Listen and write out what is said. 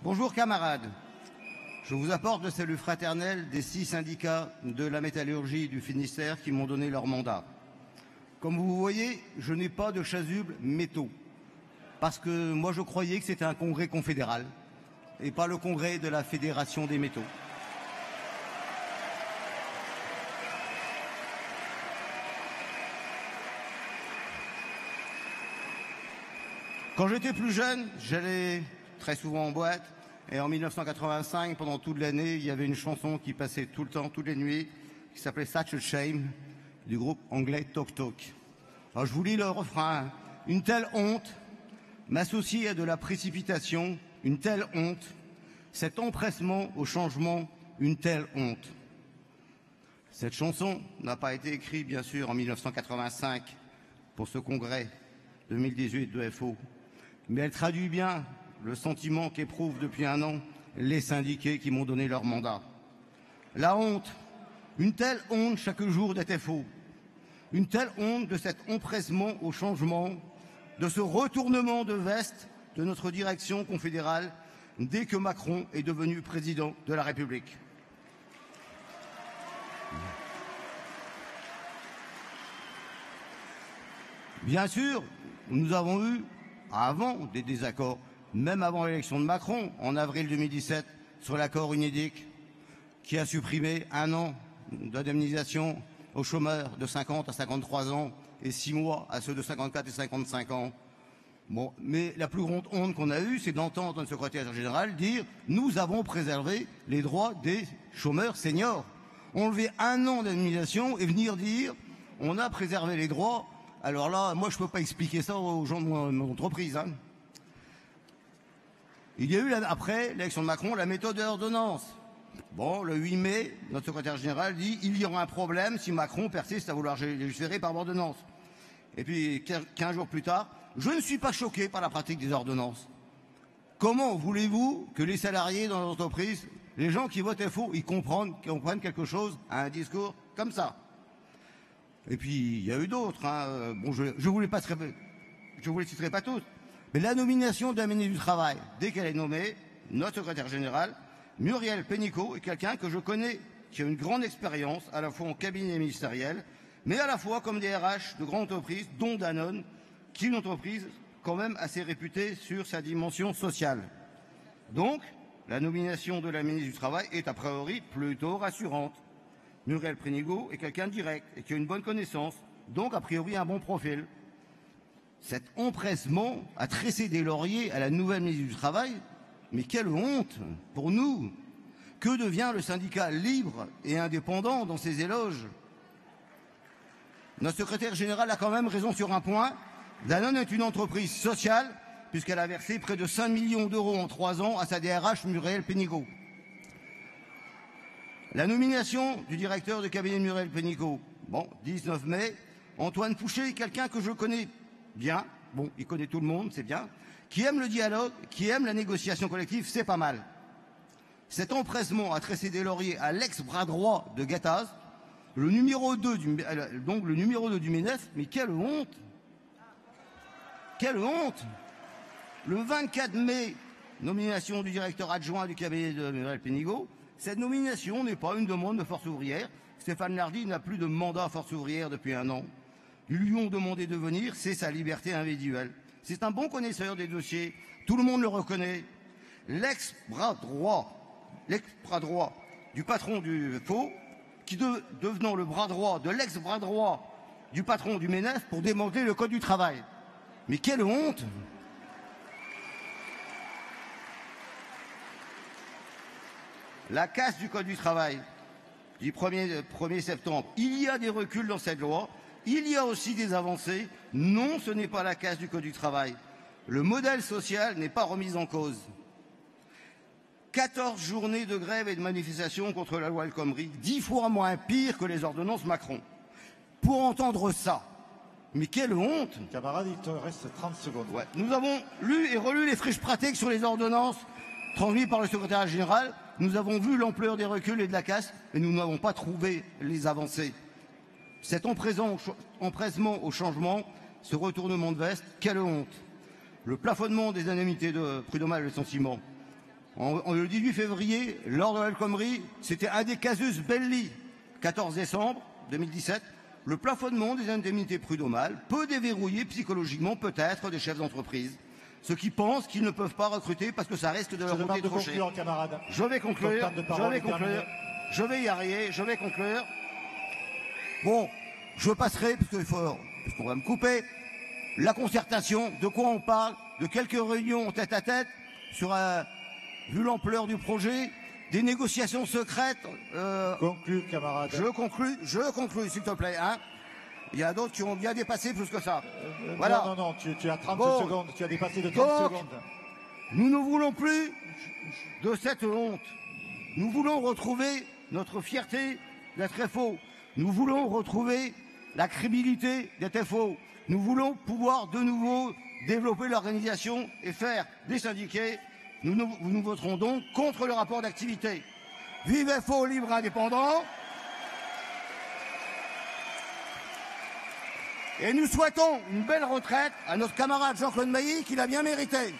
Bonjour camarades, je vous apporte le salut fraternel des 6 syndicats de la métallurgie du Finistère qui m'ont donné leur mandat. Comme vous voyez, je n'ai pas de chasuble métaux, parce que moi je croyais que c'était un congrès confédéral et pas le congrès de la Fédération des métaux. Quand j'étais plus jeune, j'allais très souvent en boîte. Et en 1985, pendant toute l'année, il y avait une chanson qui passait tout le temps, toutes les nuits, qui s'appelait Such a Shame, du groupe anglais Talk Talk. Alors je vous lis le refrain. Une telle honte m'associe à de la précipitation, une telle honte, cet empressement au changement, une telle honte. Cette chanson n'a pas été écrite, bien sûr, en 1985 pour ce congrès 2018 de FO, mais elle traduit bien le sentiment qu'éprouvent depuis un an les syndiqués qui m'ont donné leur mandat. La honte, une telle honte chaque jour d'être FO, une telle honte de cet empressement au changement, de ce retournement de veste de notre direction confédérale dès que Macron est devenu président de la République. Bien sûr, nous avons eu avant des désaccords, même avant l'élection de Macron, en avril 2017, sur l'accord UNEDIC, qui a supprimé 1 an d'indemnisation aux chômeurs de 50 à 53 ans et 6 mois à ceux de 54 et 55 ans. Bon, mais la plus grande honte qu'on a eue, c'est d'entendre un secrétaire général dire « Nous avons préservé les droits des chômeurs seniors ». Enlever 1 an d'indemnisation et venir dire « On a préservé les droits ». Alors là, moi, je ne peux pas expliquer ça aux gens de mon entreprise. Hein. Il y a eu, après l'élection de Macron, la méthode de l'ordonnance. Bon, le 8 mai, notre secrétaire général dit « Il y aura un problème si Macron persiste à vouloir légiférer par ordonnance ». Et puis, 15 jours plus tard, je ne suis pas choqué par la pratique des ordonnances. Comment voulez-vous que les salariés dans l'entreprise, les gens qui votent FO, ils comprennent quelque chose à un discours comme ça? Et puis, il y a eu d'autres. Hein. Bon, je vous les citerai pas tous. Mais la nomination de la ministre du Travail, dès qu'elle est nommée, notre secrétaire général, Muriel Pénicaud, est quelqu'un que je connais, qui a une grande expérience, à la fois en cabinet ministériel, mais à la fois comme des RH de grandes entreprises, dont Danone, qui est une entreprise quand même assez réputée sur sa dimension sociale. Donc, la nomination de la ministre du Travail est a priori plutôt rassurante. Muriel Pénicaud est quelqu'un de direct et qui a une bonne connaissance, donc a priori un bon profil. Cet empressement à tresser des lauriers à la nouvelle ministre du Travail, mais quelle honte pour nous! Que devient le syndicat libre et indépendant dans ses éloges? Notre secrétaire général a quand même raison sur un point. Danone est une entreprise sociale puisqu'elle a versé près de 5 millions d'euros en 3 ans à sa DRH Muriel Pénicaud. La nomination du directeur de cabinet de Muriel Pénicaud, bon, 19 mai, Antoine Pouchet est quelqu'un que je connais bien, bon, il connaît tout le monde, c'est bien, qui aime le dialogue, qui aime la négociation collective, c'est pas mal. Cet empressement à tresser des lauriers à l'ex-bras droit de Gattaz, le numéro 2 du MEDEF, mais quelle honte! Quelle honte! Le 24 mai, nomination du directeur adjoint du cabinet de Muriel Pénicaud. Cette nomination n'est pas une demande de Force ouvrière. Stéphane Lardy n'a plus de mandat Force ouvrière depuis 1 an. Ils lui ont demandé de venir, c'est sa liberté individuelle. C'est un bon connaisseur des dossiers, tout le monde le reconnaît. L'ex-bras droit du patron du FO, qui devenant le bras droit de l'ex-bras droit du patron du MENEF pour démanteler le Code du travail. Mais quelle honte! La casse du Code du travail du 1er septembre. Il y a des reculs dans cette loi. Il y a aussi des avancées. Non, ce n'est pas la casse du Code du travail. Le modèle social n'est pas remis en cause. 14 journées de grève et de manifestation contre la loi El Khomri, 10 fois moins pire que les ordonnances Macron. Pour entendre ça, mais quelle honte! Camarade, il te reste 30 secondes. Ouais. Nous avons lu et relu les fiches pratiques sur les ordonnances transmises par le secrétaire général. Nous avons vu l'ampleur des reculs et de la casse, et nous n'avons pas trouvé les avancées. Cet empressement au changement, ce retournement de veste, quelle honte! Le plafonnement des indemnités de prud'homal et licenciement. Le 18 février, lors de l'Alcomerie, c'était un des casus belli. 14 décembre 2017, le plafonnement des indemnités prud'homales peut déverrouiller psychologiquement peut-être des chefs d'entreprise, ceux qui pensent qu'ils ne peuvent pas recruter parce que ça risque de leur coûter trop cher. Je vais conclure, je vais y arriver, je vais conclure. Bon, je passerai, parce qu'on va me couper, la concertation, de quoi on parle, de quelques réunions tête à tête, vu l'ampleur du projet, des négociations secrètes. Conclue, camarade. Je conclus, s'il te plaît. Hein. Il y a d'autres qui ont bien dépassé plus que ça. Voilà. Non, tu as 30 secondes, tu as dépassé de 30 secondes. Nous ne voulons plus de cette honte. Nous voulons retrouver notre fierté d'être FO. Nous voulons retrouver la crédibilité d'être FO. Nous voulons pouvoir de nouveau développer l'organisation et faire des syndiqués. Nous voterons donc contre le rapport d'activité. Vive FO libre indépendant. Et nous souhaitons une belle retraite à notre camarade Jean-Claude Mailly, qui l'a bien mérité.